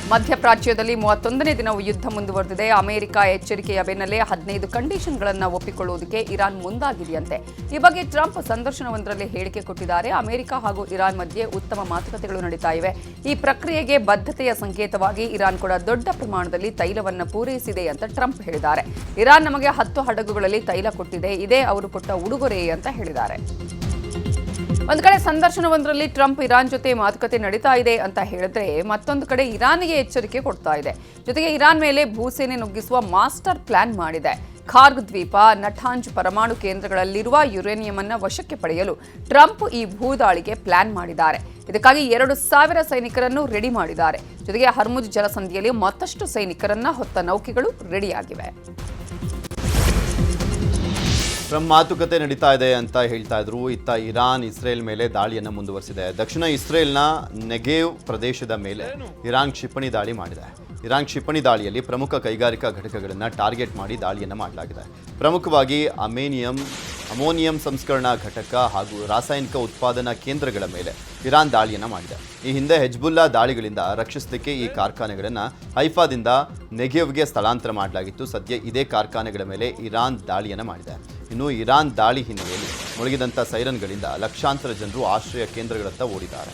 ಮಧ್ಯಪ್ರಾಚ್ಯದಲ್ಲಿ 31ನೇ ದಿನವೂ ಯುದ್ಧ ಮುಂದುವರೆದಿದೆ. ಅಮೆರಿಕ ಎಚ್ಚರಿಕೆಯ ಬೆನ್ನಲ್ಲೇ 15 ಕಂಡೀಷನ್ಗಳನ್ನು ಒಪ್ಪಿಕೊಳ್ಳುವುದಕ್ಕೆ ಇರಾನ್ ಮುಂದಾಗಿದೆಯಂತೆ. ಈ ಬಗ್ಗೆ ಟ್ರಂಪ್ ಸಂದರ್ಶನವೊಂದರಲ್ಲಿ ಹೇಳಿಕೆ ಕೊಟ್ಟಿದ್ದಾರೆ. ಅಮೆರಿಕ ಹಾಗೂ ಇರಾನ್ ಮಧ್ಯೆ ಉತ್ತಮ ಮಾತುಕತೆಗಳು ನಡೀತಾ ಇವೆ. ಈ ಪ್ರಕ್ರಿಯೆಗೆ ಬದ್ಧತೆಯ ಸಂಕೇತವಾಗಿ ಇರಾನ್ ಕೂಡ ದೊಡ್ಡ ಪ್ರಮಾಣದಲ್ಲಿ ತೈಲವನ್ನು ಪೂರೈಸಿದೆ ಅಂತ ಟ್ರಂಪ್ ಹೇಳಿದ್ದಾರೆ. ಇರಾನ್ ನಮಗೆ 10 ಹಡಗುಗಳಲ್ಲಿ ತೈಲ ಕೊಟ್ಟಿದೆ, ಇದೇ ಅವರು ಕೊಟ್ಟ ಉಡುಗೊರೆ ಅಂತ ಹೇಳಿದ್ದಾರೆ. ಒಂದು ಕಡೆ ಸಂದರ್ಶನವೊಂದರಲ್ಲಿ ಟ್ರಂಪ್ ಇರಾನ್ ಜೊತೆ ಮಾತುಕತೆ ನಡೀತಾ ಇದೆ ಅಂತ ಹೇಳಿದ್ರೆ, ಮತ್ತೊಂದು ಕಡೆ ಇರಾನ್ಗೆ ಎಚ್ಚರಿಕೆ ಕೊಡ್ತಾ ಇದೆ. ಜೊತೆಗೆ ಇರಾನ್ ಮೇಲೆ ಭೂಸೇನೆ ನುಗ್ಗಿಸುವ ಮಾಸ್ಟರ್ ಪ್ಲಾನ್ ಮಾಡಿದೆ. ಖಾರ್ಗ್ ದ್ವೀಪ, ನಟಾಂಜ್ ಪರಮಾಣು ಕೇಂದ್ರಗಳಲ್ಲಿರುವ ಯುರೇನಿಯಂ ಅನ್ನು ವಶಕ್ಕೆ ಪಡೆಯಲು ಟ್ರಂಪ್ ಈ ಭೂದಾಳಿಗೆ ಪ್ಲಾನ್ ಮಾಡಿದ್ದಾರೆ. ಇದಕ್ಕಾಗಿ 2,000 ಸೈನಿಕರನ್ನು ರೆಡಿ ಮಾಡಿದ್ದಾರೆ. ಜೊತೆಗೆ ಹರ್ಮುಜ್ ಜಲಸಂಧಿಯಲ್ಲಿ ಮತ್ತಷ್ಟು ಸೈನಿಕರನ್ನ ಹೊತ್ತ ನೌಕೆಗಳು ರೆಡಿಯಾಗಿವೆ. ಟ್ರಂಪ್ ಮಾತುಕತೆ ನಡೀತಾ ಇದೆ ಅಂತ ಹೇಳ್ತಾ ಇದ್ರು. ಇತ್ತ ಇರಾನ್ ಇಸ್ರೇಲ್ ಮೇಲೆ ದಾಳಿಯನ್ನು ಮುಂದುವರಿಸಿದೆ. ದಕ್ಷಿಣ ಇಸ್ರೇಲ್ನ ನೆಗೆವ್ ಪ್ರದೇಶದ ಮೇಲೆ ಇರಾನ್ ಕ್ಷಿಪಣಿ ದಾಳಿ ಮಾಡಿದೆ. ಇರಾನ್ ಕ್ಷಿಪಣಿ ದಾಳಿಯಲ್ಲಿ ಪ್ರಮುಖ ಕೈಗಾರಿಕಾ ಘಟಕಗಳನ್ನು ಟಾರ್ಗೆಟ್ ಮಾಡಿ ದಾಳಿಯನ್ನು ಮಾಡಲಾಗಿದೆ. ಪ್ರಮುಖವಾಗಿ ಅಮೋನಿಯಂ ಸಂಸ್ಕರಣಾ ಘಟಕ ಹಾಗೂ ರಾಸಾಯನಿಕ ಉತ್ಪಾದನಾ ಕೇಂದ್ರಗಳ ಮೇಲೆ ಇರಾನ್ ದಾಳಿಯನ್ನು ಮಾಡಿದೆ. ಈ ಹಿಂದೆ ಹೆಜ್ಬುಲ್ಲಾ ದಾಳಿಗಳಿಂದ ರಕ್ಷಿಸಲಿಕ್ಕೆ ಈ ಕಾರ್ಖಾನೆಗಳನ್ನು ಹೈಫಾದಿಂದ ನೆಗೆವ್ಗೆ ಸ್ಥಳಾಂತರ ಮಾಡಲಾಗಿತ್ತು. ಸದ್ಯ ಇದೇ ಕಾರ್ಖಾನೆಗಳ ಮೇಲೆ ಇರಾನ್ ದಾಳಿಯನ್ನು ಮಾಡಿದೆ. ಇನ್ನು ಇರಾನ್ ದಾಳಿ ಹಿನ್ನೆಲೆಯಲ್ಲಿ ಮುಳುಗಿದಂಥ ಸೈರನ್ಗಳಿಂದ ಲಕ್ಷಾಂತರ ಜನರು ಆಶ್ರಯ ಕೇಂದ್ರಗಳತ್ತ ಓಡಿದ್ದಾರೆ.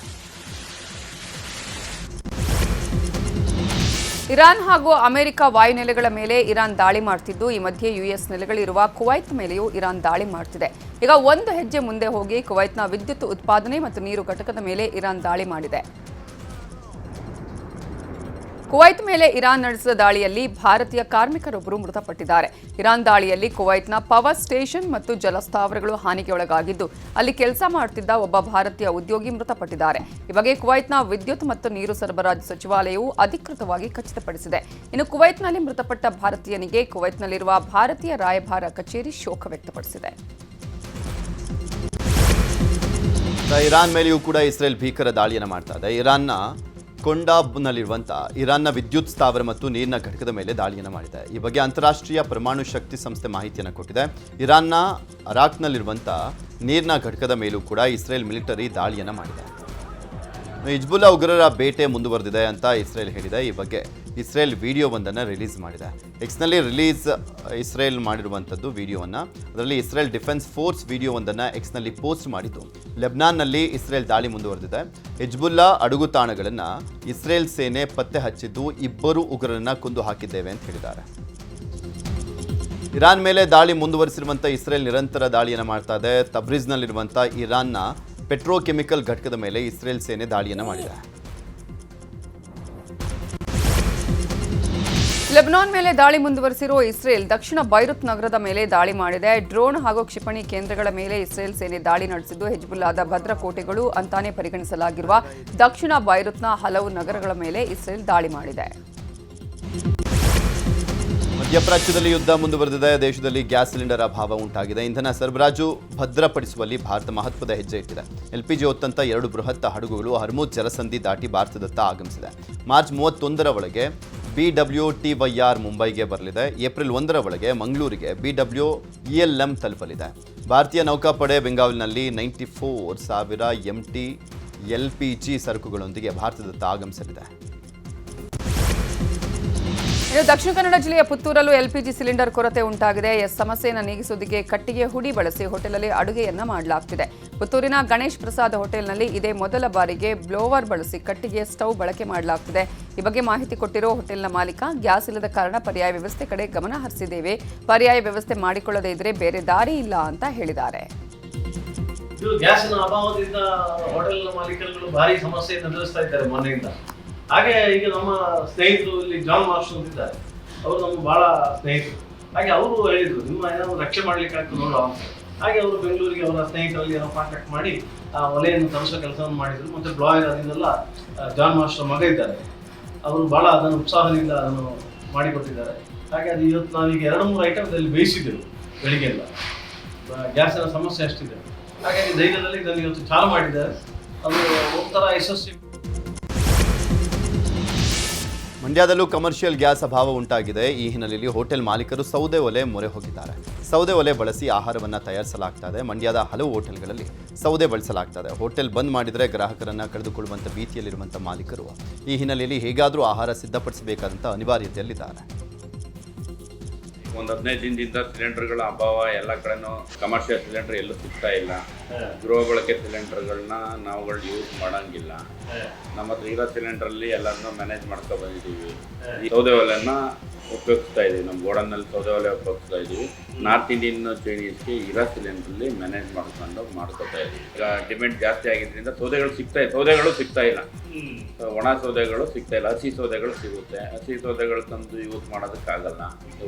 ಇರಾನ್ ಹಾಗೂ ಅಮೆರಿಕ ವಾಯುನೆಲೆಗಳ ಮೇಲೆ ಇರಾನ್ ದಾಳಿ ಮಾಡ್ತಿದ್ದು, ಈ ಮಧ್ಯೆ ಯುಎಸ್ ನೆಲೆಗಳಿರುವ ಕುವೈತ್ ಮೇಲೆಯೂ ಇರಾನ್ ದಾಳಿ ಮಾಡ್ತಿದೆ. ಈಗ ಒಂದು ಹೆಜ್ಜೆ ಮುಂದೆ ಹೋಗಿ ಕುವೈತ್ನ ವಿದ್ಯುತ್ ಉತ್ಪಾದನೆ ಮತ್ತು ನೀರು ಘಟಕದ ಮೇಲೆ ಇರಾನ್ ದಾಳಿ ಮಾಡಿದೆ. ಕುವೈತ್ ಮೇಲೆ ಇರಾನ್ ನಡೆಸಿದ ದಾಳಿಯಲ್ಲಿ ಭಾರತೀಯ ಕಾರ್ಮಿಕರೊಬ್ಬರು ಮೃತಪಟ್ಟಿದ್ದಾರೆ. ಇರಾನ್ ದಾಳಿಯಲ್ಲಿ ಕುವೈತ್ನ ಪವರ್ ಸ್ಟೇಷನ್ ಮತ್ತು ಜಲಸ್ಥಾವರಗಳು ಹಾನಿಗೆ ಒಳಗಾಗಿದ್ದು, ಅಲ್ಲಿ ಕೆಲಸ ಮಾಡುತ್ತಿದ್ದ ಒಬ್ಬ ಭಾರತೀಯ ಉದ್ಯೋಗಿ ಮೃತಪಟ್ಟಿದ್ದಾರೆ. ಈ ಬಗ್ಗೆ ಕುವೈತ್ನ ವಿದ್ಯುತ್ ಮತ್ತು ನೀರು ಸರಬರಾಜು ಸಚಿವಾಲಯವು ಅಧಿಕೃತವಾಗಿ ಖಚಿತಪಡಿಸಿದೆ. ಇನ್ನು ಕುವೈತ್ನಲ್ಲಿ ಮೃತಪಟ್ಟ ಭಾರತೀಯನಿಗೆ ಕುವೈತ್ನಲ್ಲಿರುವ ಭಾರತೀಯ ರಾಯಭಾರ ಕಚೇರಿ ಶೋಕ ವ್ಯಕ್ತಪಡಿಸಿದೆ. ಇರಾನ್ ಮೇಲೆಯೂ ಕೂಡ ಇಸ್ರೇಲ್ ಭೀಕರ ದಾಳಿಯನ್ನು ಮಾಡ್ತಾ ಇದೆ. ಇರಾನ್ನ ಕೊಂಡಾಬ್ನಲ್ಲಿರುವಂಥ ಇರಾನ್ನ ವಿದ್ಯುತ್ ಸ್ಥಾವರ ಮತ್ತು ನೀರಿನ ಘಟಕದ ಮೇಲೆ ದಾಳಿಯನ್ನು ಮಾಡಿದೆ. ಈ ಬಗ್ಗೆ ಅಂತಾರಾಷ್ಟ್ರೀಯ ಪರಮಾಣು ಶಕ್ತಿ ಸಂಸ್ಥೆ ಮಾಹಿತಿಯನ್ನು ಕೊಟ್ಟಿದೆ. ಇರಾನ್ನ ಅರಾಕ್ನಲ್ಲಿರುವಂಥ ನೀರಿನ ಘಟಕದ ಮೇಲೂ ಕೂಡ ಇಸ್ರೇಲ್ ಮಿಲಿಟರಿ ದಾಳಿಯನ್ನು ಮಾಡಿದೆ. ಹಿಜ್ಬುಲ್ಲಾ ಉಗ್ರರ ಬೇಟೆ ಮುಂದುವರೆದಿದೆ ಅಂತ ಇಸ್ರೇಲ್ ಹೇಳಿದೆ. ಈ ಬಗ್ಗೆ ಇಸ್ರೇಲ್ ವಿಡಿಯೋವೊಂದನ್ನು ರಿಲೀಸ್ ಮಾಡಿದೆ. ಎಕ್ಸ್ನಲ್ಲಿ ಇಸ್ರೇಲ್ ಮಾಡಿರುವಂಥದ್ದು ವಿಡಿಯೋವನ್ನು. ಅದರಲ್ಲಿ ಇಸ್ರೇಲ್ ಡಿಫೆನ್ಸ್ ಫೋರ್ಸ್ ವಿಡಿಯೋವೊಂದನ್ನು ಎಕ್ಸ್ನಲ್ಲಿ ಪೋಸ್ಟ್ ಮಾಡಿದ್ದು, ಲೆಬ್ನಾನ್ನಲ್ಲಿ ಇಸ್ರೇಲ್ ದಾಳಿ ಮುಂದುವರೆದಿದೆ. ಹಿಜ್ಬುಲ್ಲಾ ಅಡುಗುತಾಣಗಳನ್ನು ಇಸ್ರೇಲ್ ಸೇನೆ ಪತ್ತೆ ಹಚ್ಚಿದ್ದು, 2 ಉಗ್ರರನ್ನ ಕೊಂದು ಹಾಕಿದ್ದೇವೆ ಅಂತ ಹೇಳಿದ್ದಾರೆ. ಇರಾನ್ ಮೇಲೆ ದಾಳಿ ಮುಂದುವರಿಸಿರುವಂಥ ಇಸ್ರೇಲ್ ನಿರಂತರ ದಾಳಿಯನ್ನು ಮಾಡ್ತಾ ಇದೆ. ತಬ್ರಿಜ್ನಲ್ಲಿರುವಂಥ ಇರಾನ್ನ ಪೆಟ್ರೋಕೆಮಿಕಲ್ ಘಟಕದ ಮೇಲೆ ಇಸ್ರೇಲ್ ಸೇನೆ ದಾಳಿಯನ್ನು ಮಾಡಿದೆ. ಲೆಬನಾನ್ ಮೇಲೆ ದಾಳಿ ಮುಂದುವರೆಸಿರುವ ಇಸ್ರೇಲ್ ದಕ್ಷಿಣ ಬೈರುತ್ ನಗರದ ಮೇಲೆ ದಾಳಿ ಮಾಡಿದೆ. ಡ್ರೋನ್ ಹಾಗೂ ಕ್ಷಿಪಣಿ ಕೇಂದ್ರಗಳ ಮೇಲೆ ಇಸ್ರೇಲ್ ಸೇನೆ ದಾಳಿ ನಡೆಸಿದ್ದು, ಹೆಜ್ಬುಲ್ಲಾದ ಭದ್ರಕೋಟೆಗಳು ಅಂತಾನೆ ಪರಿಗಣಿಸಲಾಗಿರುವ ದಕ್ಷಿಣ ಬೈರುತ್ನ ಹಲವು ನಗರಗಳ ಮೇಲೆ ಇಸ್ರೇಲ್ ದಾಳಿ ಮಾಡಿದೆ. ಮಧ್ಯಪ್ರಾಚ್ಯದಲ್ಲಿ ಯುದ್ಧ ಮುಂದುವರೆದಿದೆ. ದೇಶದಲ್ಲಿ ಗ್ಯಾಸ್ ಸಿಲಿಂಡರ್ ಅಭಾವ ಉಂಟಾಗಿದೆ. ಇಂಧನ ಸರಬರಾಜು ಭದ್ರಪಡಿಸುವಲ್ಲಿ ಭಾರತ ಮಹತ್ವದ ಹೆಜ್ಜೆ ಇಟ್ಟಿದೆ. LPG ಹೊತ್ತಂತ 2 ಬೃಹತ್ ಹಡಗುಗಳು ಹರ್ಮುಜ್ ಜಲಸಂಧಿ ದಾಟಿ ಭಾರತದತ್ತ ಆಗಮಿಸಿದೆ. ಮಾರ್ಚ್ 31ರ ಒಳಗೆ BWTYR ಮುಂಬೈಗೆ ಬರಲಿದೆ. ಏಪ್ರಿಲ್ 1ರ ಒಳಗೆ ಮಂಗಳೂರಿಗೆ BWELM ತಲುಪಲಿದೆ. ಭಾರತೀಯ ನೌಕಾಪಡೆ ಬೆಂಗಾವಲಿನಲ್ಲಿ 94,000 MT LPG ಸರಕುಗಳೊಂದಿಗೆ ಭಾರತದತ್ತ ಆಗಮಿಸಲಿದೆ. ಇನ್ನು ದಕ್ಷಿಣ ಕನ್ನಡ ಜಿಲ್ಲೆಯ ಪುತ್ತೂರಲ್ಲೂ LPG ಸಿಲಿಂಡರ್ ಕೊರತೆ ಉಂಟಾಗಿದೆ. ಸಮಸ್ಯೆಯನ್ನು ನೀಗಿಸುವುದಕ್ಕೆ ಕಟ್ಟಿಗೆ ಹುಡಿ ಬಳಸಿ ಹೋಟೆಲ್ನಲ್ಲಿ ಅಡುಗೆಯನ್ನ ಮಾಡಲಾಗ್ತಿದೆ. ಪುತ್ತೂರಿನ ಗಣೇಶ್ ಪ್ರಸಾದ್ ಹೋಟೆಲ್ನಲ್ಲಿ ಇದೇ ಮೊದಲ ಬಾರಿಗೆ ಬ್ಲೋವರ್ ಬಳಸಿ ಕಟ್ಟಿಗೆ ಸ್ಟವ್ ಬಳಕೆ ಮಾಡಲಾಗ್ತಿದೆ. ಈ ಬಗ್ಗೆ ಮಾಹಿತಿ ಕೊಟ್ಟಿರೋ ಹೋಟೆಲ್ನ ಮಾಲೀಕ, ಗ್ಯಾಸ್ ಇಲ್ಲದ ಕಾರಣ ಪರ್ಯಾಯ ವ್ಯವಸ್ಥೆ ಕಡೆ ಗಮನ ಹರಿಸಿದ್ದೇವೆ. ಪರ್ಯಾಯ ವ್ಯವಸ್ಥೆ ಮಾಡಿಕೊಳ್ಳದೇ ಇದ್ರೆ ಬೇರೆ ದಾರಿ ಇಲ್ಲ ಅಂತ ಹೇಳಿದ್ದಾರೆ. ಗ್ಯಾಸಿನ ಅಭಾವದಿಂದ ಹೋಟೆಲ್ ಮಾಲೀಕರುಗಳು ಭಾರಿ ಸಮಸ್ಯೆಯನ್ನು ಎದುರಿಸ್ತಾ ಇದ್ದಾರೆ ಮೊನ್ನೆಯಿಂದ. ಹಾಗೆ ಈಗ ನಮ್ಮ ಸ್ನೇಹಿತರು ಇಲ್ಲಿ ಜಾನ್ ಮಾರ್ಷಲ್ ಅಂತಿದ್ದಾರೆ, ಅವರು ನಮ್ಗೆ ಬಹಳ ಸ್ನೇಹಿತರು. ಹಾಗೆ ಅವರು ಹೇಳಿದ್ರು, ನಿಮ್ಮ ಏನಾದ್ರು ರಕ್ಷೆ ಮಾಡ್ಲಿಕ್ಕೆ ಆಗ್ತದೆ ನೋಡುವ ಅಂತ. ಹಾಗೆ ಅವರು ಬೆಂಗಳೂರಿಗೆ ಅವರ ಸ್ನೇಹಿತರಲ್ಲಿ ಏನೋ ಕಾಂಟ್ಯಾಕ್ಟ್ ಮಾಡಿ ಆ ಒಲೆಯನ್ನು ತರಿಸೋ ಕೆಲಸವನ್ನು ಮಾಡಿದ್ರು. ಮತ್ತೆ ಬ್ಲಾಯರ್ ಅದನ್ನೆಲ್ಲ ಜಾನ್ ಮಾರ್ಷಲ್ ಮಗ ಇದ್ದಾರೆ, ಅವರು ಬಹಳ ಅದನ್ನು ಉತ್ಸಾಹದಿಂದ ಅದನ್ನು ಮಾಡಿಕೊಟ್ಟಿದ್ದಾರೆ. ಹಾಗೆ ಅದು ಇವತ್ತು ನಾವೀಗ 2-3 ಐಟಮ್ದಲ್ಲಿ ಬೇಯಿಸಿದ್ದೆವು ಬೆಳಿಗ್ಗೆಲ್ಲ. ಗ್ಯಾಸಿನ ಸಮಸ್ಯೆ ಅಷ್ಟಿದೆ. ಹಾಗಾಗಿ ಧೈರ್ಯದಲ್ಲಿ ಇದನ್ನು ಇವತ್ತು ಚಾಲು ಮಾಡಿದ್ದಾರೆ. ಅದು ಒಂಥರ ಯಶಸ್ವಿ. ಮಂಡ್ಯದಲ್ಲೂ ಕಮರ್ಷಿಯಲ್ ಗ್ಯಾಸ್ ಅಭಾವ ಉಂಟಾಗಿದೆ. ಈ ಹಿನ್ನೆಲೆಯಲ್ಲಿ ಹೋಟೆಲ್ ಮಾಲೀಕರು ಸೌದೆ ಒಲೆ ಮೊರೆ ಹೋಗಿದ್ದಾರೆ. ಸೌದೆ ಒಲೆ ಬಳಸಿ ಆಹಾರವನ್ನು ತಯಾರಿಸಲಾಗ್ತಾ ಇದೆ. ಮಂಡ್ಯದ ಹಲವು ಹೋಟೆಲ್ಗಳಲ್ಲಿ ಸೌದೆ ಬಳಸಲಾಗ್ತಾ ಇದೆ. ಹೋಟೆಲ್ ಬಂದ್ ಮಾಡಿದರೆ ಗ್ರಾಹಕರನ್ನು ಕಳೆದುಕೊಳ್ಳುವಂಥ ಭೀತಿಯಲ್ಲಿರುವಂಥ ಮಾಲೀಕರು ಈ ಹಿನ್ನೆಲೆಯಲ್ಲಿ ಹೇಗಾದರೂ ಆಹಾರ ಸಿದ್ಧಪಡಿಸಬೇಕಾದಂಥ ಅನಿವಾರ್ಯತೆಯಲ್ಲಿದ್ದಾರೆ. ಒಂದು 15 ದಿನದಿಂದ ಸಿಲಿಂಡರ್ಗಳ ಅಭಾವ ಎಲ್ಲ ಕಡೆನೂ. ಕಮರ್ಷಿಯಲ್ ಸಿಲಿಂಡರ್ ಎಲ್ಲೂ ಸಿಗ್ತಾ ಇಲ್ಲ. ಗೃಹ ಬಳಕೆ ಸಿಲಿಂಡರ್ಗಳನ್ನ ನಾವುಗಳು ಯೂಸ್ ಮಾಡೋಂಗಿಲ್ಲ. ನಮ್ಮ ಹತ್ರ ಇರೋ ಸಿಲಿಂಡ್ರಲ್ಲಿ ಎಲ್ಲರನ್ನೂ ಮ್ಯಾನೇಜ್ ಮಾಡ್ಕೊ ಬಂದಿದ್ದೀವಿ. ಸೌದೆ ಒಲೆನ ಉಪಯೋಗಿಸ್ತಾ ಇದ್ದೀವಿ. ನಮ್ಮ ಗೋಡನ್ನಲ್ಲಿ ಸೌದೆ ಒಲೆ ಉಪಯೋಗಿಸ್ತಾ ಇದ್ದೀವಿ. ನಾರ್ತ್ ಇಂಡಿಯನ್ ಚೈನೀಸ್ಗೆ ಇರೋ ಸಿಲಿಂಡ್ರಲ್ಲಿ ಮ್ಯಾನೇಜ್ ಮಾಡ್ಕೊತಾ ಇದ್ದೀವಿ. ಈಗ ಡಿಮ್ಯಾಂಡ್ ಜಾಸ್ತಿ ಆಗಿದ್ದರಿಂದ ಸೌದೆಗಳು ಸಿಗ್ತಾ ಇಲ್ಲ. ಒಣ ಸೌದೆಗಳು ಸಿಗ್ತಾ ಇಲ್ಲ. ಹಸಿ ಸೌದೆಗಳು ಸಿಗುತ್ತೆ. ಹಸಿ ಸೌದೆಗಳು ತಂದು ಯೂಸ್ ಮಾಡೋದಕ್ಕಾಗಲ್ಲ.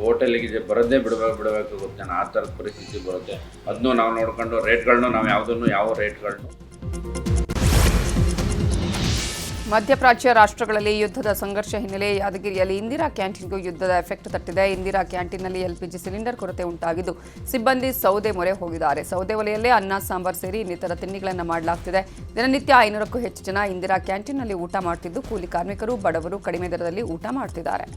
ಹೋಟೆಲಿಗೆ ಬರೋದೇ ಬಿಡಬೇಕಾಗುತ್ತೆ. ಆ ಥರದ ಪರಿಸ್ಥಿತಿ ಬರುತ್ತೆ. ಅದನ್ನು ನಾವು ನೋಡ್ಕೊಂಡು ರೇಟ್ಗಳನ್ನು ನಾವು ಯಾವ ರೇಟ್ಗಳನ್ನು. ಮಧ್ಯಪ್ರಾಚ್ಯ ರಾಷ್ಟ್ರಗಳಲ್ಲಿ ಯುದ್ಧದ ಸಂಘರ್ಷ ಹಿನ್ನೆಲೆ ಯಾದಗಿರಿಯಲ್ಲಿ ಇಂದಿರಾ ಕ್ಯಾಂಟೀನ್ಗೂ ಯುದ್ಧದ ಎಫೆಕ್ಟ್ ತಟ್ಟಿದೆ. ಇಂದಿರಾ ಕ್ಯಾಂಟೀನ್ನಲ್ಲಿ LPG ಸಿಲಿಂಡರ್ ಕೊರತೆ ಉಂಟಾಗಿದ್ದು ಸಿಬ್ಬಂದಿ ಸೌದೆ ಮೊರೆ ಹೋಗಿದ್ದಾರೆ. ಸೌದೆ ಒಲೆಯಲ್ಲೇ ಅನ್ನ ಸಾಂಬಾರ್ ಸೇರಿ ಇನ್ನಿತರ ತಿಂಡಿಗಳನ್ನು ಮಾಡಲಾಗ್ತಿದೆ. ದಿನನಿತ್ಯ 500ಕ್ಕೂ ಹೆಚ್ಚು ಜನ ಇಂದಿರಾ ಕ್ಯಾಂಟೀನ್ನಲ್ಲಿ ಊಟ ಮಾಡ್ತಿದ್ದು ಕೂಲಿ ಕಾರ್ಮಿಕರು, ಬಡವರು ಕಡಿಮೆ ದರದಲ್ಲಿ ಊಟ ಮಾಡ್ತಿದ್ದಾರೆ.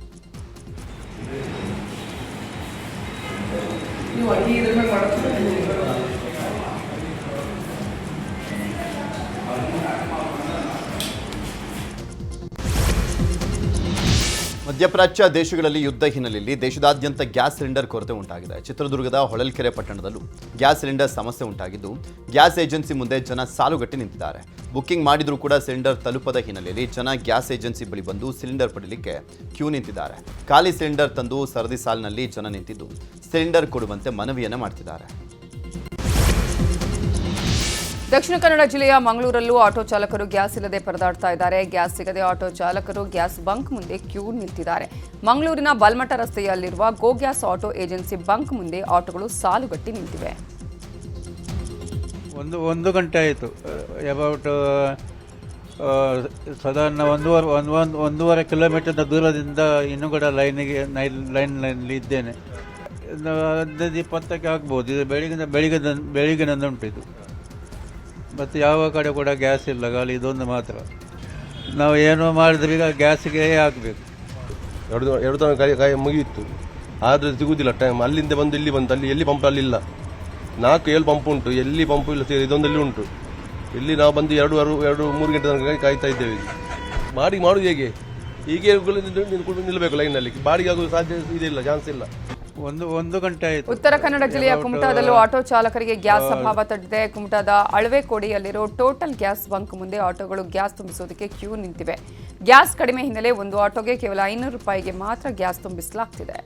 ಮಧ್ಯಪ್ರಾಚ್ಯ ದೇಶಗಳಲ್ಲಿ ಯುದ್ಧ ಹಿನ್ನೆಲೆಯಲ್ಲಿ ದೇಶದಾದ್ಯಂತ ಗ್ಯಾಸ್ ಸಿಲಿಂಡರ್ ಕೊರತೆ ಉಂಟಾಗಿದೆ. ಚಿತ್ರದುರ್ಗದ ಹೊಳಲ್ಕೆರೆ ಪಟ್ಟಣದಲ್ಲೂ ಗ್ಯಾಸ್ ಸಿಲಿಂಡರ್ ಸಮಸ್ಯೆ ಉಂಟಾಗಿದ್ದು ಗ್ಯಾಸ್ ಏಜೆನ್ಸಿ ಮುಂದೆ ಜನ ಸಾಲುಗಟ್ಟಿ ನಿಂತಿದ್ದಾರೆ. ಬುಕ್ಕಿಂಗ್ ಮಾಡಿದರೂ ಕೂಡ ಸಿಲಿಂಡರ್ ತಲುಪದ ಹಿನ್ನೆಲೆಯಲ್ಲಿ ಜನ ಗ್ಯಾಸ್ ಏಜೆನ್ಸಿ ಬಳಿ ಬಂದು ಸಿಲಿಂಡರ್ ಪಡೆಯಲಿಕ್ಕೆ ಕ್ಯೂ ನಿಂತಿದ್ದಾರೆ. ಖಾಲಿ ಸಿಲಿಂಡರ್ ತಂದು ಸರದಿ ಸಾಲಿನಲ್ಲಿ ಜನ ನಿಂತಿದ್ದು ಸಿಲಿಂಡರ್ ಕೊಡುವಂತೆ ಮನವಿಯನ್ನು ಮಾಡ್ತಿದ್ದಾರೆ. ದಕ್ಷಿಣ ಕನ್ನಡ ಜಿಲ್ಲೆಯ ಮಂಗಳೂರಲ್ಲೂ ಆಟೋ ಚಾಲಕರು ಗ್ಯಾಸ್ ಇಲ್ಲದೆ ಪರದಾಡ್ತಾ ಇದ್ದಾರೆ. ಗ್ಯಾಸ್ ಸಿಗದೆ ಆಟೋ ಚಾಲಕರು ಗ್ಯಾಸ್ ಬಂಕ್ ಮುಂದೆ ಕ್ಯೂ ನಿಂತಿದ್ದಾರೆ. ಮಂಗಳೂರಿನ ಬಲ್ಮಠ ರಸ್ತೆಯಲ್ಲಿರುವ ಗೋ ಗ್ಯಾಸ್ ಆಟೋ ಏಜೆನ್ಸಿ ಬಂಕ್ ಮುಂದೆ ಆಟೋಗಳು ಸಾಲುಗಟ್ಟಿ ನಿಂತಿವೆ. ಒಂದು ಗಂಟೆ ಆಯಿತು. ಅಬೌಟ್ ಸಾಧಾರಣ ಒಂದೂವರೆ ಕಿಲೋಮೀಟರ್ ದೂರದಿಂದ ಇನ್ನೂ ಕೂಡ ಲೈನ್ನಲ್ಲಿ ಇದ್ದೇನೆ. 15-20ಕ್ಕೆ ಆಗ್ಬೋದು. ಇದು ಬೆಳಿಗ್ಗೆನಂದುಂಟು ಇದು. ಮತ್ತು ಯಾವ ಕಡೆ ಕೂಡ ಗ್ಯಾಸ್ ಇಲ್ಲ, ಖಾಲಿ ಇದೊಂದು ಮಾತ್ರ. ನಾವು ಏನು ಮಾಡಿದ್ರೆ ಈಗ ಗ್ಯಾಸಿಗೆ ಹಾಕಬೇಕು. ಎರಡು ದಿನ ಕಾಯಿ ಮುಗಿಯಿತು, ಆದರೆ ಸಿಗುವುದಿಲ್ಲ ಟೈಮ್. ಅಲ್ಲಿಂದ ಬಂದು ಇಲ್ಲಿ ಬಂತು. ಅಲ್ಲಿ ಎಲ್ಲಿ ಪಂಪ್ ಅಲ್ಲಿಲ್ಲ. 4-7 ಪಂಪ್ ಉಂಟು, ಎಲ್ಲಿ ಪಂಪು ಇಲ್ಲ. ಇದೊಂದಲ್ಲಿ ಉಂಟು. ಇಲ್ಲಿ ನಾವು ಬಂದು 2-3 ಗಂಟೆ ತನಕ ಕಾಯ್ತಾ ಇದ್ದೇವೆ. ಬಾಡಿಗೆ ಮಾಡೋದು ಹೇಗೆ? ಹೀಗೆ ನಿಲ್ಲಬೇಕು ಲೈನಲ್ಲಿ. ಬಾಡಿಗೆ ಆಗೋದು ಸಾಧ್ಯ ಇದಿಲ್ಲ, ಚಾನ್ಸ್ ಇಲ್ಲ. ಒಂದು ಗಂಟೆ ಆಯಿತು. ಉತ್ತರ ಕನ್ನಡ ಜಿಲ್ಲೆಯ ಕುಮಟಾದಲ್ಲೂ ಆಟೋ ಚಾಲಕರಿಗೆ ಗ್ಯಾಸ್ ಅಭಾವ ತಟ್ಟಿದೆ. ಕುಮಟಾದ ಅಳವೆಕೋಡಿಯಲ್ಲಿರೋ ಟೋಟಲ್ ಗ್ಯಾಸ್ ಬಂಕ್ ಮುಂದೆ ಆಟೋಗಳು ಗ್ಯಾಸ್ ತುಂಬಿಸೋದಕ್ಕೆ ಕ್ಯೂ ನಿಂತಿವೆ. ಗ್ಯಾಸ್ ಕಡಿಮೆ ಹಿನ್ನೆಲೆ ಒಂದು ಆಟೋಗೆ ಕೇವಲ 500 ರೂಪಾಯಿಗೆ ಮಾತ್ರ ಗ್ಯಾಸ್ ತುಂಬಿಸಲಾಗ್ತಿದೆ.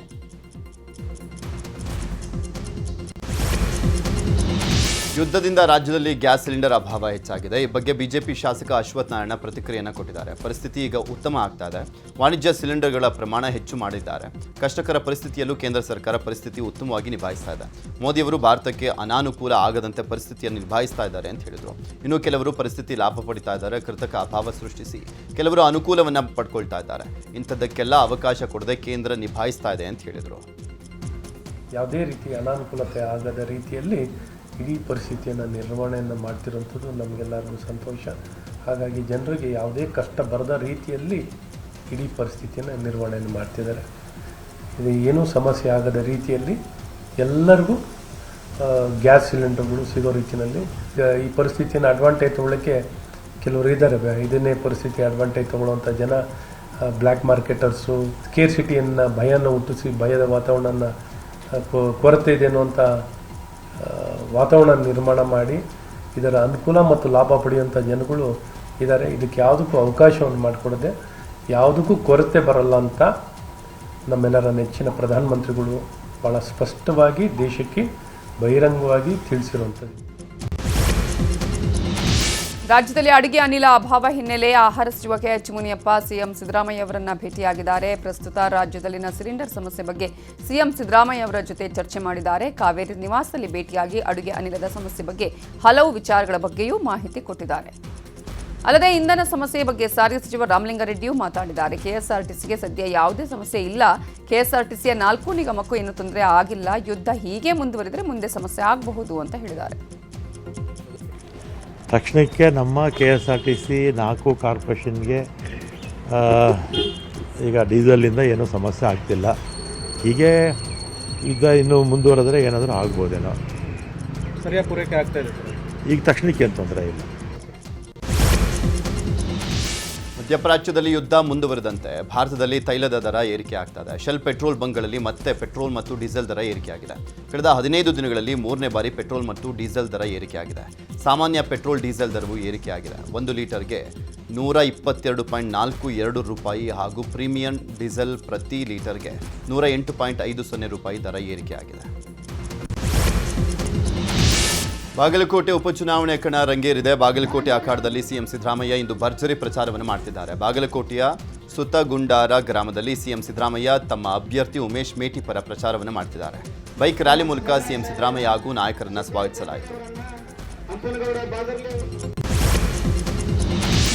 ಯುದ್ಧದಿಂದ ರಾಜ್ಯದಲ್ಲಿ ಗ್ಯಾಸ್ ಸಿಲಿಂಡರ್ ಅಭಾವ ಹೆಚ್ಚಾಗಿದೆ. ಈ ಬಗ್ಗೆ ಬಿಜೆಪಿ ಶಾಸಕ ಅಶ್ವಥ್ ನಾರಾಯಣ ಪ್ರತಿಕ್ರಿಯೆಯನ್ನು ಕೊಟ್ಟಿದ್ದಾರೆ. ಪರಿಸ್ಥಿತಿ ಈಗ ಉತ್ತಮ ಆಗ್ತಾ ಇದೆ. ವಾಣಿಜ್ಯ ಸಿಲಿಂಡರ್ಗಳ ಪ್ರಮಾಣ ಹೆಚ್ಚು ಮಾಡಿದ್ದಾರೆ. ಕಷ್ಟಕರ ಪರಿಸ್ಥಿತಿಯಲ್ಲೂ ಕೇಂದ್ರ ಸರ್ಕಾರ ಪರಿಸ್ಥಿತಿ ಉತ್ತಮವಾಗಿ ನಿಭಾಯಿಸ್ತಾ ಇದೆ. ಮೋದಿಯವರು ಭಾರತಕ್ಕೆ ಅನಾನುಕೂಲ ಆಗದಂತೆ ಪರಿಸ್ಥಿತಿಯನ್ನು ನಿಭಾಯಿಸ್ತಾ ಇದ್ದಾರೆ ಅಂತ ಹೇಳಿದರು. ಇನ್ನು ಕೆಲವರು ಪರಿಸ್ಥಿತಿ ಲಾಭ ಪಡಿತಾ ಇದ್ದಾರೆ. ಕೃತಕ ಅಭಾವ ಸೃಷ್ಟಿಸಿ ಕೆಲವರು ಅನುಕೂಲವನ್ನು ಪಡ್ಕೊಳ್ತಾ ಇದ್ದಾರೆ. ಇಂಥದ್ದಕ್ಕೆಲ್ಲ ಅವಕಾಶ ಕೊಡದೆ ಕೇಂದ್ರ ನಿಭಾಯಿಸ್ತಾ ಇದೆ ಅಂತ ಹೇಳಿದರು. ಯಾವುದೇ ರೀತಿಯ ಅನಾನುಕೂಲತೆ ಆಗದ ರೀತಿಯಲ್ಲಿ ಇಡೀ ಪರಿಸ್ಥಿತಿಯನ್ನು ನಿರ್ವಹಣೆಯನ್ನು ಮಾಡ್ತಿರೋಂಥದ್ದು ನಮಗೆಲ್ಲರಿಗೂ ಸಂತೋಷ. ಹಾಗಾಗಿ ಜನರಿಗೆ ಯಾವುದೇ ಕಷ್ಟ ಬರದ ರೀತಿಯಲ್ಲಿ ಇಡೀ ಪರಿಸ್ಥಿತಿಯನ್ನು ನಿರ್ವಹಣೆಯನ್ನು ಮಾಡ್ತಿದ್ದಾರೆ. ಇದು ಏನೂ ಸಮಸ್ಯೆ ಆಗದ ರೀತಿಯಲ್ಲಿ ಎಲ್ಲರಿಗೂ ಗ್ಯಾಸ್ ಸಿಲಿಂಡರ್ಗಳು ಸಿಗೋ ರೀತಿಯಲ್ಲಿ ಈ ಪರಿಸ್ಥಿತಿಯನ್ನು ಅಡ್ವಾಂಟೇಜ್ ತೊಗೊಳ್ಳೋಕ್ಕೆ ಕೆಲವರು ಇದ್ದಾರೆ. ಇದನ್ನೇ ಪರಿಸ್ಥಿತಿ ಅಡ್ವಾಂಟೇಜ್ ತೊಗೊಳ್ಳೋವಂಥ ಜನ ಬ್ಲ್ಯಾಕ್ ಮಾರ್ಕೆಟರ್ಸು ಸ್ಕೇರ್ಸಿಟಿಯನ್ನು ಭಯನ ಹುಟ್ಟಿಸಿ ಭಯದ ವಾತಾವರಣನ ಕೊರತೆ ಇದೆ ಅನ್ನುವಂಥ ವಾತಾವರಣ ನಿರ್ಮಾಣ ಮಾಡಿ ಇದರ ಅನುಕೂಲ ಮತ್ತು ಲಾಭ ಪಡೆಯುವಂಥ ಜನಗಳು ಇದ್ದಾರೆ. ಇದಕ್ಕೆ ಯಾವುದಕ್ಕೂ ಅವಕಾಶವನ್ನು ಮಾಡಿಕೊಡದೆ ಯಾವುದಕ್ಕೂ ಕೊರತೆ ಬರಲ್ಲ ಅಂತ ನಮ್ಮೆಲ್ಲರ ನೆಚ್ಚಿನ ಪ್ರಧಾನಮಂತ್ರಿಗಳು ಭಾಳ ಸ್ಪಷ್ಟವಾಗಿ ದೇಶಕ್ಕೆ ಬಹಿರಂಗವಾಗಿ ತಿಳಿಸಿರುವಂಥದ್ದು. ರಾಜ್ಯದಲ್ಲಿ ಅಡುಗೆ ಅನಿಲ ಅಭಾವ ಹಿನ್ನೆಲೆ ಆಹಾರ ಸಚಿವ KH ಮುನಿಯಪ್ಪ ಸಿಎಂ ಸಿದ್ದರಾಮಯ್ಯ ಅವರನ್ನ ಭೇಟಿಯಾಗಿದ್ದಾರೆ. ಪ್ರಸ್ತುತ ರಾಜ್ಯದಲ್ಲಿನ ಸಿಲಿಂಡರ್ ಸಮಸ್ಯೆ ಬಗ್ಗೆ ಸಿಎಂ ಸಿದ್ದರಾಮಯ್ಯ ಅವರ ಜೊತೆ ಚರ್ಚೆ ಮಾಡಿದ್ದಾರೆ. ಕಾವೇರಿ ನಿವಾಸದಲ್ಲಿ ಭೇಟಿಯಾಗಿ ಅಡುಗೆ ಅನಿಲದ ಸಮಸ್ಯೆ ಬಗ್ಗೆ ಹಲವು ವಿಚಾರಗಳ ಬಗ್ಗೆಯೂ ಮಾಹಿತಿ ಕೊಟ್ಟಿದ್ದಾರೆ. ಅಲ್ಲದೆ ಇಂಧನ ಸಮಸ್ಯೆ ಬಗ್ಗೆ ಸಾರಿಗೆ ಸಚಿವ ರಾಮಲಿಂಗಾರೆಡ್ಡಿಯೂ ಮಾತಾಡಿದ್ದಾರೆ. ಕೆಎಸ್ಆರ್ಟಿಸಿಗೆ ಸದ್ಯ ಯಾವುದೇ ಸಮಸ್ಯೆ ಇಲ್ಲ. ಕೆಎಸ್ಆರ್ಟಿಸಿಯ 4 ನಿಗಮಕ್ಕೂ ಏನು ತೊಂದರೆ ಆಗಿಲ್ಲ. ಯುದ್ಧ ಹೀಗೆ ಮುಂದುವರಿದರೆ ಮುಂದೆ ಸಮಸ್ಯೆ ಆಗಬಹುದು ಅಂತ ಹೇಳಿದ್ದಾರೆ. ತಕ್ಷಣಕ್ಕೆ ನಮ್ಮ KSRTC 4 ಕಾರ್ಪೊರೇಷನ್ಗೆ ಈಗ ಡೀಸೆಲಿಂದ ಏನೂ ಸಮಸ್ಯೆ ಆಗ್ತಿಲ್ಲ. ಹೀಗೆ ಯುದ್ಧ ಇನ್ನೂ ಮುಂದುವರೆದ್ರೆ ಏನಾದರೂ ಆಗ್ಬೋದೇನೋ. ಸರಿಯಾಗಿ ಪೂರೈಕೆ ಆಗ್ತಾ ಇದೆ ಸರ್. ಈಗ ತಕ್ಷಣಕ್ಕೆ ಏನು ತೊಂದರೆ ಇಲ್ಲ. ಮಧ್ಯಪ್ರಾಚ್ಯದಲ್ಲಿ ಯುದ್ಧ ಮುಂದುವರೆದಂತೆ ಭಾರತದಲ್ಲಿ ತೈಲದ ದರ ಏರಿಕೆ ಆಗ್ತದೆ. ಶೆಲ್ ಪೆಟ್ರೋಲ್ ಬಂಕ್ಗಳಲ್ಲಿ ಮತ್ತೆ ಪೆಟ್ರೋಲ್ ಮತ್ತು ಡೀಸೆಲ್ ದರ ಏರಿಕೆಯಾಗಿದೆ. ಕಳೆದ 15 ದಿನಗಳಲ್ಲಿ 3ನೇ ಬಾರಿ ಪೆಟ್ರೋಲ್ ಮತ್ತು ಡೀಸೆಲ್ ದರ ಏರಿಕೆಯಾಗಿದೆ. ಸಾಮಾನ್ಯ ಪೆಟ್ರೋಲ್ ಡೀಸೆಲ್ ದರವು ಏರಿಕೆಯಾಗಿದೆ. 1 ಲೀಟರ್ಗೆ 122.42 ರೂಪಾಯಿ ಹಾಗೂ ಪ್ರೀಮಿಯಂ ಡೀಸೆಲ್ ಪ್ರತಿ ಲೀಟರ್ಗೆ 108.50 ರೂಪಾಯಿ ದರ ಏರಿಕೆಯಾಗಿದೆ. ಬಾಗಲಕೋಟೆ ಉಪಚುನಾವಣೆ ಕಣ ರಂಗೇರಿದೆ. ಬಾಗಲಕೋಟೆ ಅಖಾಡದಲ್ಲಿ ಸಿಎಂ ಸಿದ್ದರಾಮಯ್ಯ ಇಂದು ಭರ್ಜರಿ ಪ್ರಚಾರವನ್ನು ಮಾಡ್ತಿದ್ದಾರೆ. ಬಾಗಲಕೋಟೆಯ ಸುತ್ತಗುಂಡಾರ ಗ್ರಾಮದಲ್ಲಿ ಸಿಎಂ ಸಿದ್ದರಾಮಯ್ಯ ತಮ್ಮ ಅಭ್ಯರ್ಥಿ ಉಮೇಶ್ ಮೇಟಿ ಪರ ಪ್ರಚಾರವನ್ನು ಮಾಡ್ತಿದ್ದಾರೆ. ಬೈಕ್ ರ್ಯಾಲಿ ಮೂಲಕ ಸಿಎಂ ಸಿದ್ದರಾಮಯ್ಯ ಹಾಗೂ ನಾಯಕರನ್ನ ಸ್ವಾಗತಿಸಲಾಯಿತು.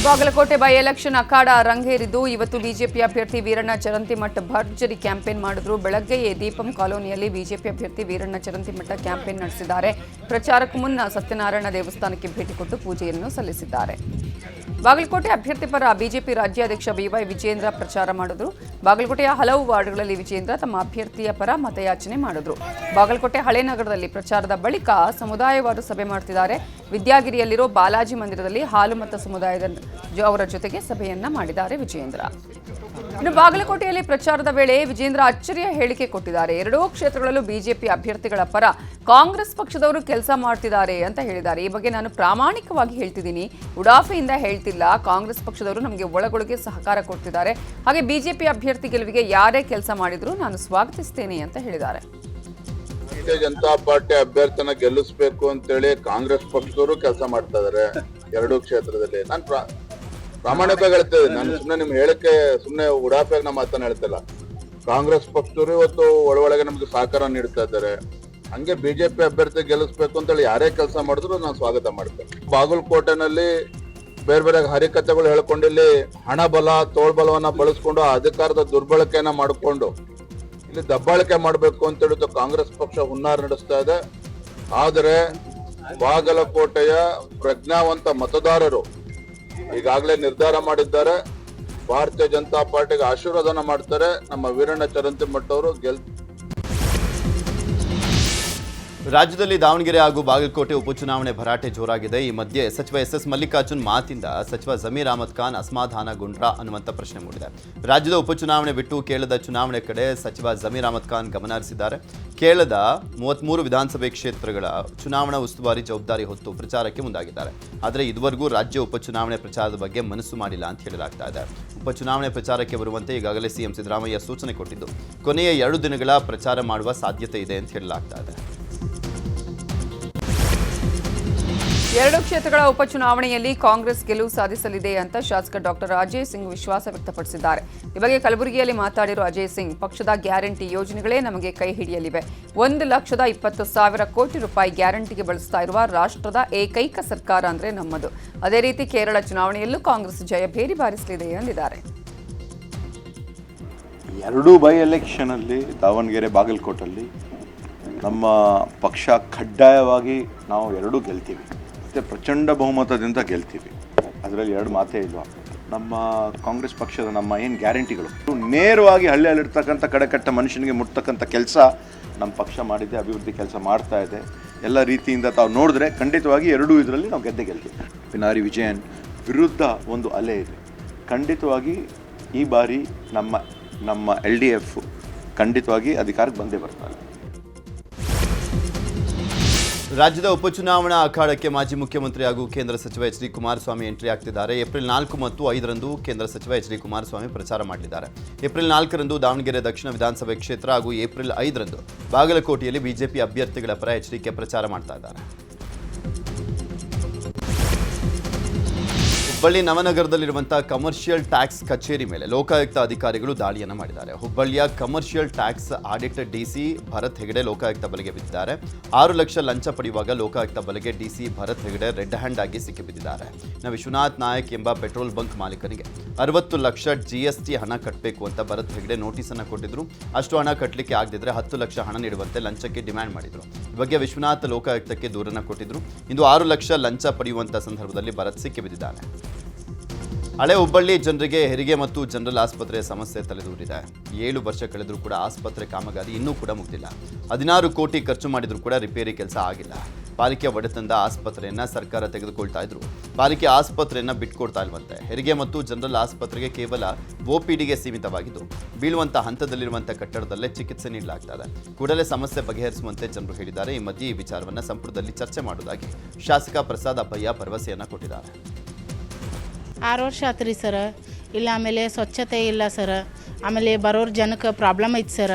ಬಾಗಲಕೋಟೆ ಬೈ ಎಲೆಕ್ಷನ್ ಅಖಾಡ ರಂಗೇರಿದ್ದು ಇವತ್ತು ಬಿಜೆಪಿ ಅಭ್ಯರ್ಥಿ ವೀರಣ್ಣ ಚರಂತಿಮಠ ಭರ್ಜರಿ ಕ್ಯಾಂಪೇನ್ ಮಾಡಿದ್ರು. ಬೆಳಗ್ಗೆಯೇ ದೀಪಂ ಕಾಲೋನಿಯಲ್ಲಿ ಬಿಜೆಪಿ ಅಭ್ಯರ್ಥಿ ವೀರಣ್ಣ ಚರಂತಿಮಠ ಕ್ಯಾಂಪೇನ್ ನಡೆಸಿದ್ದಾರೆ. ಪ್ರಚಾರಕ್ಕೂ ಮುನ್ನ ಸತ್ಯನಾರಾಯಣ ದೇವಸ್ಥಾನಕ್ಕೆ ಭೇಟಿ ಕೊಟ್ಟು ಪೂಜೆಯನ್ನು ಸಲ್ಲಿಸಿದ್ದಾರೆ. ಬಾಗಲಕೋಟೆ ಅಭ್ಯರ್ಥಿ ಪರ ಬಿಜೆಪಿ ರಾಜ್ಯಾಧ್ಯಕ್ಷ ಬಿವೈ ವಿಜೇಂದ್ರ ಪ್ರಚಾರ ಮಾಡಿದ್ರು. ಬಾಗಲಕೋಟೆಯ ಹಲವು ವಾರ್ಡ್ಗಳಲ್ಲಿ ವಿಜೇಂದ್ರ ತಮ್ಮ ಅಭ್ಯರ್ಥಿಯ ಪರ ಮತಯಾಚನೆ ಮಾಡಿದ್ರು. ಬಾಗಲಕೋಟೆ ಹಳೇನಗರದಲ್ಲಿ ಪ್ರಚಾರದ ಬಳಿಕ ಸಮುದಾಯವಾರು ಸಭೆ ಮಾಡ್ತಿದ್ದಾರೆ. ವಿದ್ಯಾಗಿರಿಯಲ್ಲಿರೋ ಬಾಲಾಜಿ ಮಂದಿರದಲ್ಲಿ ಹಾಲು ಮತ ಸಮುದಾಯದ ಅವರ ಜೊತೆಗೆ ಸಭೆಯನ್ನ ಮಾಡಿದ್ದಾರೆ ವಿಜೇಂದ್ರ. ಇನ್ನು ಬಾಗಲಕೋಟೆಯಲ್ಲಿ ಪ್ರಚಾರದ ವೇಳೆ ವಿಜೇಂದ್ರ ಅಚ್ಚರಿಯ ಹೇಳಿಕೆ ಕೊಟ್ಟಿದ್ದಾರೆ. ಎರಡೂ ಕ್ಷೇತ್ರಗಳಲ್ಲೂ ಬಿಜೆಪಿ ಅಭ್ಯರ್ಥಿಗಳ ಪರ ಕಾಂಗ್ರೆಸ್ ಪಕ್ಷದವರು ಕೆಲಸ ಮಾಡ್ತಿದ್ದಾರೆ ಅಂತ ಹೇಳಿದ್ದಾರೆ. ಈ ಬಗ್ಗೆ ನಾನು ಪ್ರಾಮಾಣಿಕವಾಗಿ ಹೇಳ್ತಿದ್ದೀನಿ, ಉಡಾಫೆಯಿಂದ ಹೇಳ್ತಿಲ್ಲ. ಕಾಂಗ್ರೆಸ್ ಪಕ್ಷದವರು ನಮಗೆ ಒಳಗೊಳಗೆ ಸಹಕಾರ ಕೊಡ್ತಿದ್ದಾರೆ. ಹಾಗೆ ಬಿಜೆಪಿ ಅಭ್ಯರ್ಥಿ ಗೆಲುವಿಗೆ ಯಾರೇ ಕೆಲಸ ಮಾಡಿದ್ರು ನಾನು ಸ್ವಾಗತಿಸ್ತೇನೆ ಅಂತ ಹೇಳಿದ್ದಾರೆ. ಭಾರತೀಯ ಜನತಾ ಪಾರ್ಟಿ ಅಭ್ಯರ್ಥಿನ ಗೆಲ್ಲಿಸಬೇಕು ಅಂತೇಳಿ ಕಾಂಗ್ರೆಸ್ ಪಕ್ಷದವರು ಕೆಲಸ ಮಾಡ್ತಾ ಇದಾರೆ ಎರಡೂ ಕ್ಷೇತ್ರದಲ್ಲಿ. ನಾನು ಪ್ರಾಮಾಣಿಕವಾಗಿ ಹೇಳ್ತಾ ಇದ್ದೀನಿ. ನಾನು ಸುಮ್ಮನೆ ನಿಮ್ಗೆ ಹೇಳಕ್ಕೆ ಸುಮ್ಮನೆ ಉಡಾಫೆಯಾಗಿ ನಮ್ಮ ಮಾತನ್ನ ಹೇಳ್ತಿಲ್ಲ. ಕಾಂಗ್ರೆಸ್ ಪಕ್ಷದವರು ಇವತ್ತು ಒಳಗೆ ನಮ್ಗೆ ಸಹಕಾರ ನೀಡ್ತಾ ಇದ್ದಾರೆ. ಹಂಗೆ ಬಿಜೆಪಿ ಅಭ್ಯರ್ಥಿ ಗೆಲ್ಲಿಸ್ಬೇಕು ಅಂತೇಳಿ ಯಾರೇ ಕೆಲಸ ಮಾಡಿದ್ರು ನಾನು ಸ್ವಾಗತ ಮಾಡ್ತೇನೆ. ಬಾಗಲಕೋಟೆನಲ್ಲಿ ಬೇರೆ ಬೇರೆ ಹರಿಕತೆಗಳು ಹೇಳ್ಕೊಂಡು ಇಲ್ಲಿ ಹಣ ಬಲ ತೋಳ್ಬಲವನ್ನ ಬಳಸ್ಕೊಂಡು ಅಧಿಕಾರದ ದುರ್ಬಳಕೆಯನ್ನ ಮಾಡಿಕೊಂಡು ಇಲ್ಲಿ ದಬ್ಬಾಳಿಕೆ ಮಾಡಬೇಕು ಅಂತ ಹೇಳಿದ್ದು ಕಾಂಗ್ರೆಸ್ ಪಕ್ಷ ಹುನ್ನಾರ ನಡೆಸ್ತಾ ಇದೆ. ಆದರೆ ಬಾಗಲಕೋಟೆಯ ಪ್ರಜ್ಞಾವಂತ ಮತದಾರರು ಈಗಾಗಲೇ ನಿರ್ಧಾರ ಮಾಡಿದ್ದಾರೆ. ಭಾರತೀಯ ಜನತಾ ಪಾರ್ಟಿಗೆ ಆಶೀರ್ವಾದನ ಮಾಡ್ತಾರೆ. ನಮ್ಮ ವೀರಣ್ಣ ಚರಂತಿಮಠ ಅವರು ರಾಜ್ಯದಲ್ಲಿ ದಾವಣಗೆರೆ ಹಾಗೂ ಬಾಗಲಕೋಟೆ ಉಪಚುನಾವಣೆ ಭರಾಟೆ ಜೋರಾಗಿದೆ. ಈ ಮಧ್ಯೆ ಸಚಿವ ಎಸ್ ಮಲ್ಲಿಕಾರ್ಜುನ್ ಮಾತಿಂದ ಸಚಿವ ಜಮೀರ್ ಅಹಮದ್ ಖಾನ್ ಅಸಮಾಧಾನಗೊಂಡ್ರಾ ಅನ್ನುವಂಥ ಪ್ರಶ್ನೆ ಮೂಡಿದೆ. ರಾಜ್ಯದ ಉಪಚುನಾವಣೆ ಬಿಟ್ಟು ಕೇರಳದ ಚುನಾವಣೆ ಕಡೆ ಸಚಿವ ಜಮೀರ್ ಅಹಮದ್ ಖಾನ್ ಗಮನ ಹರಿಸಿದ್ದಾರೆ. ಕೇರಳದ 33 ವಿಧಾನಸಭೆ ಕ್ಷೇತ್ರಗಳ ಚುನಾವಣಾ ಉಸ್ತುವಾರಿ ಜವಾಬ್ದಾರಿ ಹೊತ್ತು ಪ್ರಚಾರಕ್ಕೆ ಮುಂದಾಗಿದ್ದಾರೆ. ಆದರೆ ಇದುವರೆಗೂ ರಾಜ್ಯ ಉಪಚುನಾವಣೆ ಪ್ರಚಾರದ ಬಗ್ಗೆ ಮನಸ್ಸು ಮಾಡಿಲ್ಲ ಅಂತ ಹೇಳಲಾಗ್ತಾ ಇದೆ. ಉಪಚುನಾವಣೆ ಪ್ರಚಾರಕ್ಕೆ ಬರುವಂತೆ ಈಗಾಗಲೇ ಸಿಎಂ ಸಿದ್ದರಾಮಯ್ಯ ಸೂಚನೆ ಕೊಟ್ಟಿದ್ದು ಕೊನೆಯ 2 ದಿನಗಳ ಪ್ರಚಾರ ಮಾಡುವ ಸಾಧ್ಯತೆ ಇದೆ ಅಂತ ಹೇಳಲಾಗ್ತಾ ಇದೆ. ಎರಡು ಕ್ಷೇತ್ರಗಳ ಉಪಚುನಾವಣೆಯಲ್ಲಿ ಕಾಂಗ್ರೆಸ್ ಗೆಲುವು ಸಾಧಿಸಲಿದೆ ಅಂತ ಶಾಸಕ ಡಾಕ್ಟರ್ ಅಜಯ್ ಸಿಂಗ್ ವಿಶ್ವಾಸ ವ್ಯಕ್ತಪಡಿಸಿದ್ದಾರೆ. ಈ ಬಗ್ಗೆ ಕಲಬುರಗಿಯಲ್ಲಿ ಮಾತಾಡಿರುವ ಅಜಯ್ ಸಿಂಗ್, ಪಕ್ಷದ ಗ್ಯಾರಂಟಿ ಯೋಜನೆಗಳೇ ನಮಗೆ ಕೈ ಹಿಡಿಯಲಿವೆ. 1,20,000 ಕೋಟಿ ರೂಪಾಯಿ ಗ್ಯಾರಂಟಿಗೆ ಬಳಸ್ತಾ ಇರುವ ರಾಷ್ಟ್ರದ ಏಕೈಕ ಸರ್ಕಾರ ಅಂದ್ರೆ ನಮ್ಮದು. ಅದೇ ರೀತಿ ಕೇರಳ ಚುನಾವಣೆಯಲ್ಲೂ ಕಾಂಗ್ರೆಸ್ ಜಯಭೇರಿ ಬಾರಿಸಲಿದೆ ಎಂದಿದ್ದಾರೆ. ಎರಡೂ ಬೈ ಎಲೆಕ್ಷನಲ್ಲಿ ದಾವಣಗೆರೆ ಬಾಗಲಕೋಟಲ್ಲಿ ನಮ್ಮ ಪಕ್ಷ ಕಡ್ಡಾಯವಾಗಿ ನಾವು ಎರಡೂ ಗೆಲ್ತೀವಿ. ಮತ್ತು ಪ್ರಚಂಡ ಬಹುಮತದಿಂದ ಗೆಲ್ತೀವಿ. ಅದರಲ್ಲಿ ಎರಡು ಮಾತೇ ಇಲ್ಲ. ನಮ್ಮ ಕಾಂಗ್ರೆಸ್ ಪಕ್ಷದ ನಮ್ಮ ಏನು ಗ್ಯಾರಂಟಿಗಳು ನೇರವಾಗಿ ಹಳ್ಳಿಯಲ್ಲಿರ್ತಕ್ಕಂಥ ಕಡೆಕಟ್ಟ ಮನುಷ್ಯನಿಗೆ ಮುಟ್ತಕ್ಕಂಥ ಕೆಲಸ ನಮ್ಮ ಪಕ್ಷ ಮಾಡಿದೆ. ಅಭಿವೃದ್ಧಿ ಕೆಲಸ ಮಾಡ್ತಾ ಇದೆ. ಎಲ್ಲ ರೀತಿಯಿಂದ ತಾವು ನೋಡಿದ್ರೆ ಖಂಡಿತವಾಗಿ ಎರಡೂ ಇದರಲ್ಲಿ ನಾವು ಗೆಲ್ತೀವಿ. ಪಿನಾರಿ ವಿಜಯನ್ ವಿರುದ್ಧ ಒಂದು ಅಲೆ ಇದೆ. ಖಂಡಿತವಾಗಿ ಈ ಬಾರಿ ನಮ್ಮ LDF ಖಂಡಿತವಾಗಿ ಅಧಿಕಾರಕ್ಕೆ ಬಂದೇ ಬರ್ತಾರೆ. ರಾಜ್ಯದ ಉಪಚುನಾವಣಾ ಅಖಾಡಕ್ಕೆ ಮಾಜಿ ಮುಖ್ಯಮಂತ್ರಿ ಹಾಗೂ ಕೇಂದ್ರ ಸಚಿವ ಎಚ್.ಡಿ. ಕುಮಾರಸ್ವಾಮಿ ಎಂಟ್ರಿ ಆಗ್ತಿದ್ದಾರೆ. ಏಪ್ರಿಲ್ 4 ಮತ್ತು 5ರಂದು ಕೇಂದ್ರ ಸಚಿವ ಎಚ್.ಡಿ. ಕುಮಾರಸ್ವಾಮಿ ಪ್ರಚಾರ ಮಾಡಲಿದ್ದಾರೆ. ಏಪ್ರಿಲ್ 4ರಂದು ದಾವಣಗೆರೆ ದಕ್ಷಿಣ ವಿಧಾನಸಭೆ ಕ್ಷೇತ್ರ ಹಾಗೂ ಏಪ್ರಿಲ್ 5ರಂದು ಬಾಗಲಕೋಟೆಯಲ್ಲಿ ಬಿಜೆಪಿ ಅಭ್ಯರ್ಥಿಗಳ ಪರ ಎಚ್.ಡಿ.ಕೆ ಪ್ರಚಾರ ಮಾಡ್ತಾ ಇದ್ದಾರೆ. ಹುಬ್ಬಳ್ಳಿ ನವನಗರದಲ್ಲಿರುವಂತಹ ಕಮರ್ಷಿಯಲ್ ಟ್ಯಾಕ್ಸ್ ಕಚೇರಿ ಮೇಲೆ ಲೋಕಾಯುಕ್ತ ಅಧಿಕಾರಿಗಳು ದಾಳಿಯನ್ನು ಮಾಡಿದ್ದಾರೆ. ಹುಬ್ಬಳ್ಳಿಯ commercial tax audit DC Bharat Hegde Lokayukta ಬಲೆಗೆ ಬಿದ್ದಿದ್ದಾರೆ. 6 ಲಕ್ಷ ಲಂಚ ಪಡೆಯುವಾಗ ಲೋಕಾಯುಕ್ತ ಬಲೆಗೆ DC Bharat Hegde red hand ಆಗಿ ಸಿಕ್ಕಿಬಿದ್ದಿದ್ದಾರೆ. ವಿಶ್ವನಾಥ್ ನಾಯಕ್ ಎಂಬ ಪೆಟ್ರೋಲ್ ಬಂಕ್ ಮಾಲೀಕನಿಗೆ 60 ಲಕ್ಷ GST ಹಣ ಕಟ್ಟಬೇಕು ಅಂತ ಭರತ್ ಹೆಗಡೆ ನೋಟಿಸ್ ಅನ್ನು ಕೊಟ್ಟಿದ್ರು. ಅಷ್ಟು ಹಣ ಕಟ್ಟಲಿಕ್ಕೆ ಆಗದಿದ್ರೆ 10 ಲಕ್ಷ ಹಣ ನೀಡುವಂತೆ ಲಂಚಕ್ಕೆ ಡಿಮ್ಯಾಂಡ್ ಮಾಡಿದ್ರು. ಈ ಬಗ್ಗೆ ವಿಶ್ವನಾಥ್ ಲೋಕಾಯುಕ್ತಕ್ಕೆ ದೂರನ್ನು ಕೊಟ್ಟಿದ್ರು. ಇಂದು 6 ಲಕ್ಷ ಲಂಚ ಪಡೆಯುವಂತ ಸಂದರ್ಭದಲ್ಲಿ ಭರತ್ ಸಿಕ್ಕಿಬಿದ್ದಿದ್ದಾನೆ. ಹಳೆ ಹುಬ್ಬಳ್ಳಿ ಜನರಿಗೆ ಹೆರಿಗೆ ಮತ್ತು ಜನರಲ್ ಆಸ್ಪತ್ರೆಯ ಸಮಸ್ಯೆ ತಲೆದೂರಿದೆ. 7 ವರ್ಷ ಕಳೆದರೂ ಕೂಡ ಆಸ್ಪತ್ರೆ ಕಾಮಗಾರಿ ಇನ್ನೂ ಕೂಡ ಮುಗಿದಿಲ್ಲ. 16 ಕೋಟಿ ಖರ್ಚು ಮಾಡಿದರೂ ಕೂಡ ರಿಪೇರಿ ಕೆಲಸ ಆಗಿಲ್ಲ. ಪಾಲಿಕೆ ಒಡೆತನದ ಆಸ್ಪತ್ರೆಯನ್ನ ಸರ್ಕಾರ ತೆಗೆದುಕೊಳ್ತಾ ಇದ್ರು, ಪಾಲಿಕೆ ಆಸ್ಪತ್ರೆಯನ್ನ ಬಿಟ್ಕೊಡ್ತಾ ಇಲ್ವಂತೆ. ಹೆರಿಗೆ ಮತ್ತು ಜನರಲ್ ಆಸ್ಪತ್ರೆಗೆ ಕೇವಲ OPDಗೆ ಸೀಮಿತವಾಗಿದ್ದು, ಬೀಳುವಂತ ಹಂತದಲ್ಲಿರುವಂಥ ಕಟ್ಟಡದಲ್ಲೇ ಚಿಕಿತ್ಸೆ ನೀಡಲಾಗ್ತಾ ಇದೆ. ಕೂಡಲೇ ಸಮಸ್ಯೆ ಬಗೆಹರಿಸುವಂತೆ ಜನರು ಹೇಳಿದ್ದಾರೆ. ಈ ಮಧ್ಯೆ ಈ ವಿಚಾರವನ್ನು ಸಂಪುಟದಲ್ಲಿ ಚರ್ಚೆ ಮಾಡುವುದಾಗಿ ಶಾಸಕ ಪ್ರಸಾದ್ ಅಬ್ಬಯ್ಯ ಭರವಸೆಯನ್ನು ಕೊಟ್ಟಿದ್ದಾರೆ. 6 ವರ್ಷ ಆತ್ರಿ ಸರ್, ಇಲ್ಲ ಆಮೇಲೆ ಸ್ವಚ್ಛತೆ ಇಲ್ಲ ಸರ್, ಆಮೇಲೆ ಬರೋರು ಜನಕ್ಕೆ ಪ್ರಾಬ್ಲಮ್ ಐತೆ ಸರ್.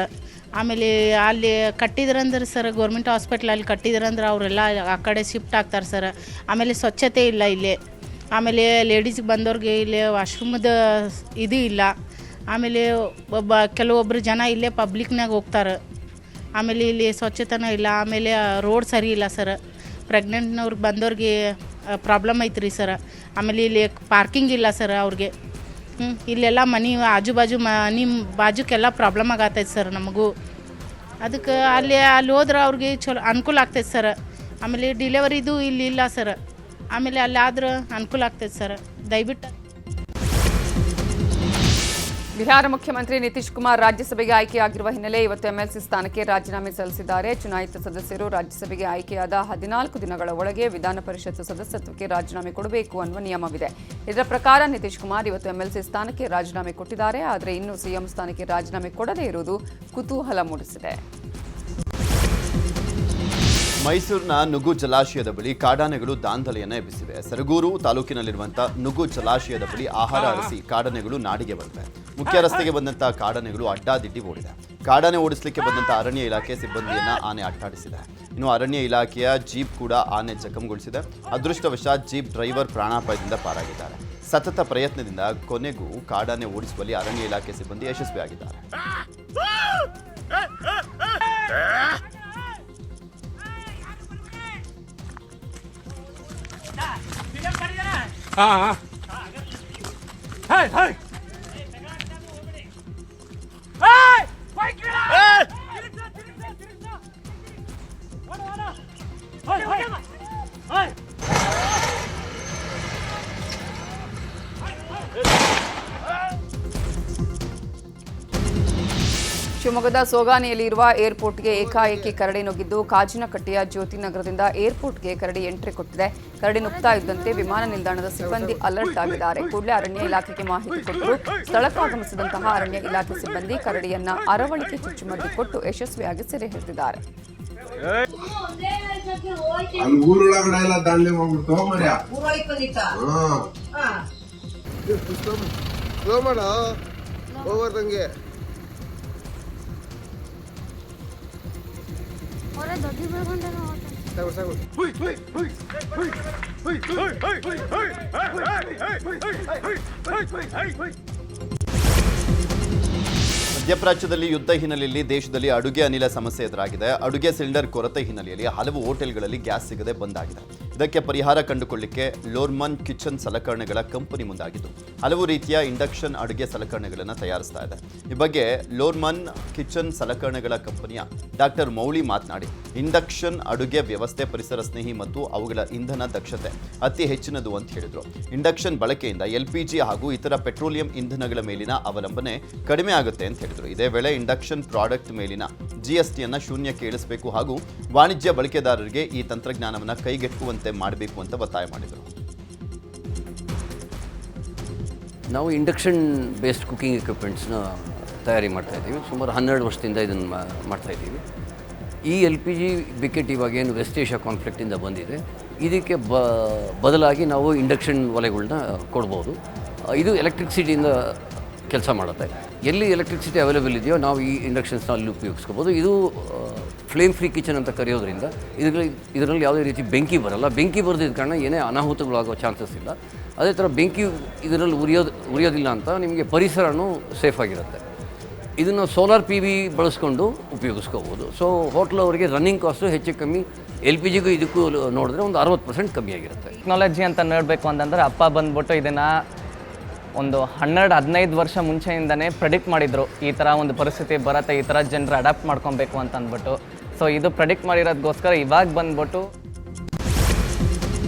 ಆಮೇಲೆ ಅಲ್ಲಿ ಕಟ್ಟಿದ್ರಂದ್ರೆ ಸರ್, ಗೌರ್ಮೆಂಟ್ ಹಾಸ್ಪಿಟ್ಲಲ್ಲಿ ಕಟ್ಟಿದ್ರಂದ್ರೆ ಅವರೆಲ್ಲ ಆ ಕಡೆ ಶಿಫ್ಟ್ ಆಗ್ತಾರೆ ಸರ್. ಆಮೇಲೆ ಸ್ವಚ್ಛತೆ ಇಲ್ಲ ಇಲ್ಲಿ. ಆಮೇಲೆ ಲೇಡೀಸ್ಗೆ ಬಂದವ್ರಿಗೆ ಇಲ್ಲಿ ವಾಶ್ರೂಮದ ಇದು ಇಲ್ಲ. ಆಮೇಲೆ ಕೆಲವೊಬ್ಬರು ಜನ ಇಲ್ಲೇ ಪಬ್ಲಿಕ್ನಾಗ ಹೋಗ್ತಾರೆ. ಆಮೇಲೆ ಇಲ್ಲಿ ಸ್ವಚ್ಛತೆನೂ ಇಲ್ಲ. ಆಮೇಲೆ ರೋಡ್ ಸರಿ ಇಲ್ಲ ಸರ್. ಪ್ರೆಗ್ನೆಂಟ್ನವ್ರಿಗೆ ಬಂದವ್ರಿಗೆ ಪ್ರಾಬ್ಲಮ್ ಐತ್ರಿ ಸರ್. ಆಮೇಲೆ ಇಲ್ಲಿ ಪಾರ್ಕಿಂಗ್ ಇಲ್ಲ ಸರ್ ಅವ್ರಿಗೆ. ಇಲ್ಲೆಲ್ಲ ಮನೆ ಆಜು ಬಾಜುಕ್ಕೆಲ್ಲ ಪ್ರಾಬ್ಲಮ್ ಆಗತ್ತೈತೆ ಸರ್ ನಮಗೂ. ಅದಕ್ಕೆ ಅಲ್ಲಿ ಹೋದ್ರೆ ಅವ್ರಿಗೆ ಚಲೋ ಅನುಕೂಲ ಆಗ್ತೈತೆ ಸರ್. ಆಮೇಲೆ ಡಿಲೆವರಿದು ಇಲ್ಲಿ ಇಲ್ಲ ಸರ್. ಆಮೇಲೆ ಅಲ್ಲಿ ಆದ್ರೆ ಅನುಕೂಲ ಆಗ್ತೈತೆ ಸರ್. ದಯವಿಟ್ಟು ಬಿಹಾರ ಮುಖ್ಯಮಂತ್ರಿ ನಿತೀಶ್ ಕುಮಾರ್ ರಾಜ್ಯಸಭೆಗೆ ಆಯ್ಕೆಯಾಗಿರುವ ಹಿನ್ನೆಲೆ ಇವತ್ತು MLC ಸ್ಥಾನಕ್ಕೆ ರಾಜೀನಾಮೆ ಸಲ್ಲಿಸಿದ್ದಾರೆ. ಚುನಾಯಿತ ಸದಸ್ಯರು ರಾಜ್ಯಸಭೆಗೆ ಆಯ್ಕೆಯಾದ 14 ದಿನಗಳ ಒಳಗೆ ವಿಧಾನ ಪರಿಷತ್ ಸದಸ್ಯತ್ವಕ್ಕೆ ರಾಜೀನಾಮೆ ಕೊಡಬೇಕು ಅನ್ನುವ ನಿಯಮವಿದೆ. ಇದರ ಪ್ರಕಾರ ನಿತೀಶ್ ಕುಮಾರ್ ಇವತ್ತು MLC ಸ್ಥಾನಕ್ಕೆ ರಾಜೀನಾಮೆ ಕೊಟ್ಟಿದ್ದಾರೆ. ಆದರೆ ಇನ್ನೂ CM ಸ್ಥಾನಕ್ಕೆ ರಾಜೀನಾಮೆ ಕೊಡದೇ ಇರುವುದು ಕುತೂಹಲ ಮೂಡಿಸಿದೆ. ಮೈಸೂರಿನ ನುಗು ಜಲಾಶಯದ ಬಳಿ ಕಾಡಾನೆಗಳು ದಾಂಧಲೆಯನ್ನು ಎಬ್ಬಿಸಿವೆ. ಸರಗೂರು ತಾಲೂಕಿನಲ್ಲಿರುವಂತಹ ನುಗು ಜಲಾಶಯದ ಬಳಿ ಆಹಾರ ಅರಸಿ ಕಾಡಾನೆಗಳು ನಾಡಿಗೆ ಬರುತ್ತವೆ. ಮುಖ್ಯ ರಸ್ತೆಗೆ ಬಂದಂತಹ ಕಾಡಾನೆಗಳು ಅಡ್ಡಾದಿಡ್ಡಿ ಓಡಿದೆ. ಕಾಡಾನೆ ಓಡಿಸಲಿಕ್ಕೆ ಬಂದಂತಹ ಅರಣ್ಯ ಇಲಾಖೆ ಸಿಬ್ಬಂದಿಯನ್ನ ಆನೆ ಅಟ್ಟಾಡಿಸಿದೆ. ಇನ್ನು ಅರಣ್ಯ ಇಲಾಖೆಯ ಜೀಪ್ ಕೂಡ ಆನೆ ಜಖಂಗೊಳಿಸಿದೆ. ಅದೃಷ್ಟವಶಾತ್ ಜೀಪ್ ಡ್ರೈವರ್ ಪ್ರಾಣಾಪಾಯದಿಂದ ಪಾರಾಗಿದ್ದಾರೆ. ಸತತ ಪ್ರಯತ್ನದಿಂದ ಕೊನೆಗೂ ಕಾಡಾನೆ ಓಡಿಸುವಲ್ಲಿ ಅರಣ್ಯ ಇಲಾಖೆ ಸಿಬ್ಬಂದಿ ಯಶಸ್ವಿಯಾಗಿದ್ದಾರೆ. ಶಿವಮೊಗ್ಗದ ಸೋಗಾನಿಯಲ್ಲಿ ಇರುವ ಏರ್ಪೋರ್ಟ್ಗೆ ಏಕಾಏಕಿ ಕರಡಿ ನುಗ್ಗಿದ್ದು, ಕಾಜಿನಕಟ್ಟೆಯ ಜ್ಯೋತಿನಗರದಿಂದ ಏರ್ಪೋರ್ಟ್ಗೆ ಕರಡಿ ಎಂಟ್ರಿ ಕೊಟ್ಟಿದೆ. ಕರಡಿ ನುಗ್ತಾ ಇದ್ದಂತೆ ವಿಮಾನ ನಿಲ್ದಾಣದ ಸಿಬ್ಬಂದಿ ಅಲರ್ಟ್ ಆಗಿದ್ದಾರೆ. ಕೂಡಲೇ ಅರಣ್ಯ ಇಲಾಖೆಗೆ ಮಾಹಿತಿ ಕೊಟ್ಟರು. ಸ್ಥಳಕ್ಕಾಗಮಿಸಿದಂತಹ ಅರಣ್ಯ ಇಲಾಖೆ ಸಿಬ್ಬಂದಿ ಕರಡಿಯನ್ನ ಅರವಳಿಕೆ ಚುಚ್ಚುಮದ್ದು ಕೊಟ್ಟು ಯಶಸ್ವಿಯಾಗಿ ಸೆರೆ ಹಿಡಿದಿದ್ದಾರೆ. ಮಧ್ಯಪ್ರಾಚ್ಯದಲ್ಲಿ ಯುದ್ಧ ಹಿನ್ನೆಲೆಯಲ್ಲಿ ದೇಶದಲ್ಲಿ ಅಡುಗೆ ಅನಿಲ ಸಮಸ್ಯೆ ಎದುರಾಗಿದೆ. ಅಡುಗೆ ಸಿಲಿಂಡರ್ ಕೊರತೆ ಹಿನ್ನೆಲೆಯಲ್ಲಿ ಹಲವು ಹೋಟೆಲ್ಗಳಲ್ಲಿ ಗ್ಯಾಸ್ ಸಿಗದೆ ಬಂದ್ ಆಗಿದೆ. ಇದಕ್ಕೆ ಪರಿಹಾರ ಕಂಡುಕೊಳ್ಳಿಕ್ಕೆ ಲೋರ್ಮನ್ ಕಿಚನ್ ಸಲಕರಣೆಗಳ ಕಂಪನಿ ಮುಂದಾಗಿದ್ದು, ಹಲವು ರೀತಿಯ ಇಂಡಕ್ಷನ್ ಅಡುಗೆ ಸಲಕರಣೆಗಳನ್ನು ತಯಾರಿಸ್ತಾ ಇದೆ. ಈ ಬಗ್ಗೆ ಲೋರ್ಮನ್ ಕಿಚನ್ ಸಲಕರಣೆಗಳ ಕಂಪನಿಯ ಡಾಕ್ಟರ್ ಮೌಳಿ ಮಾತನಾಡಿ, ಇಂಡಕ್ಷನ್ ಅಡುಗೆ ವ್ಯವಸ್ಥೆ ಪರಿಸರ ಸ್ನೇಹಿ ಮತ್ತು ಅವುಗಳ ಇಂಧನ ದಕ್ಷತೆ ಅತಿ ಹೆಚ್ಚಿನದು ಅಂತ ಹೇಳಿದರು. ಇಂಡಕ್ಷನ್ ಬಳಕೆಯಿಂದ LPG ಹಾಗೂ ಇತರ ಪೆಟ್ರೋಲಿಯಂ ಇಂಧನಗಳ ಮೇಲಿನ ಅವಲಂಬನೆ ಕಡಿಮೆ ಆಗುತ್ತೆ ಅಂತ ಹೇಳಿದರು. ಇದೇ ವೇಳೆ ಇಂಡಕ್ಷನ್ ಪ್ರಾಡಕ್ಟ್ ಮೇಲಿನ GSTಯನ್ನು ಶೂನ್ಯಕ್ಕೆ ಇಳಿಸಬೇಕು ಹಾಗೂ ವಾಣಿಜ್ಯ ಬಳಕೆದಾರರಿಗೆ ಈ ತಂತ್ರಜ್ಞಾನವನ್ನು ಕೈಗೆಟುಕುವಂತೆ ಮಾಡಬೇಕು ಅಂತ ಒತ್ತಾಯ ಮಾಡಿದರು. ನಾವು ಇಂಡಕ್ಷನ್ ಬೇಸ್ಡ್ ಕುಕಿಂಗ್ ಎಕ್ವಿಪ್ಮೆಂಟ್ಸ್ನ ತಯಾರಿ ಮಾಡ್ತಾಯಿದ್ದೀವಿ. ಸುಮಾರು 12 ವರ್ಷದಿಂದ ಇದನ್ನು ಮಾಡ್ತಾಯಿದ್ದೀವಿ. ಈ LPG ಬಿಕೆಟ್ ಇವಾಗ ಏನು ವೆಸ್ಟ್ ಏಷ್ಯಾ ಕಾನ್ಫ್ಲಿಕ್ಟಿಂದ ಬಂದಿದೆ, ಇದಕ್ಕೆ ಬದಲಾಗಿ ನಾವು ಇಂಡಕ್ಷನ್ ಒಲೆಗಳನ್ನ ಕೊಡ್ಬೋದು. ಇದು ಎಲೆಕ್ಟ್ರಿಸಿಟಿಯಿಂದ ಕೆಲಸ ಮಾಡುತ್ತೆ. ಎಲ್ಲಿ ಎಲೆಕ್ಟ್ರಿಸಿಟಿ ಅವೈಲೇಬಲ್ ಇದೆಯೋ ನಾವು ಈ ಇಂಡಕ್ಷನ್ಸ್ನ ಅಲ್ಲಿ ಉಪಯೋಗಿಸ್ಕೋಬೋದು. ಇದು ಫ್ಲೇಮ್ ಫ್ರೀ ಕಿಚನ್ ಅಂತ ಕರೆಯೋದ್ರಿಂದ ಇದರಲ್ಲಿ ಯಾವುದೇ ರೀತಿ ಬೆಂಕಿ ಬರಲ್ಲ. ಬೆಂಕಿ ಬರದಿದ್ದ ಕಾರಣ ಏನೇ ಅನಾಹುತಗಳಾಗೋ ಚಾನ್ಸಸ್ ಇಲ್ಲ. ಅದೇ ಥರ ಬೆಂಕಿ ಇದರಲ್ಲಿ ಉರಿಯೋದಿಲ್ಲ ಅಂತ ನಿಮಗೆ ಪರಿಸರನೂ ಸೇಫ್ ಆಗಿರುತ್ತೆ. ಇದನ್ನು ಸೋಲಾರ್ PV ಬಳಸ್ಕೊಂಡು ಉಪಯೋಗಿಸ್ಕೋಬೋದು. ಸೊ ಹೋಟ್ಲವರಿಗೆ ರನ್ನಿಂಗ್ ಕಾಸ್ಟು ಹೆಚ್ಚು ಕಮ್ಮಿ LPGಗೂ ಇದಕ್ಕೂ ನೋಡಿದ್ರೆ ಒಂದು 60% ಕಮ್ಮಿ ಆಗಿರುತ್ತೆ. ಟೆಕ್ನಾಲಜಿ ಅಂತ ನೋಡಬೇಕು ಅಂತಂದರೆ ಅಪ್ಪ ಬಂದ್ಬಿಟ್ಟು ಇದನ್ನು ಒಂದು 12-15 ವರ್ಷ ಮುಂಚೆಯಿಂದನೇ ಪ್ರೆಡಿಕ್ಟ್ ಮಾಡಿದರು. ಈ ಥರ ಒಂದು ಪರಿಸ್ಥಿತಿ ಬರುತ್ತೆ, ಈ ಥರ ಜನರು ಅಡಾಪ್ಟ್ ಮಾಡ್ಕೊಬೇಕು ಅಂತ ಅಂದ್ಬಿಟ್ಟು. ಸೊ ಇದು ಪ್ರೆಡಿಕ್ಟ್ ಮಾಡಿರೋದಕ್ಕೋಸ್ಕರ ಇವಾಗ ಬಂದ್ಬಿಟ್ಟು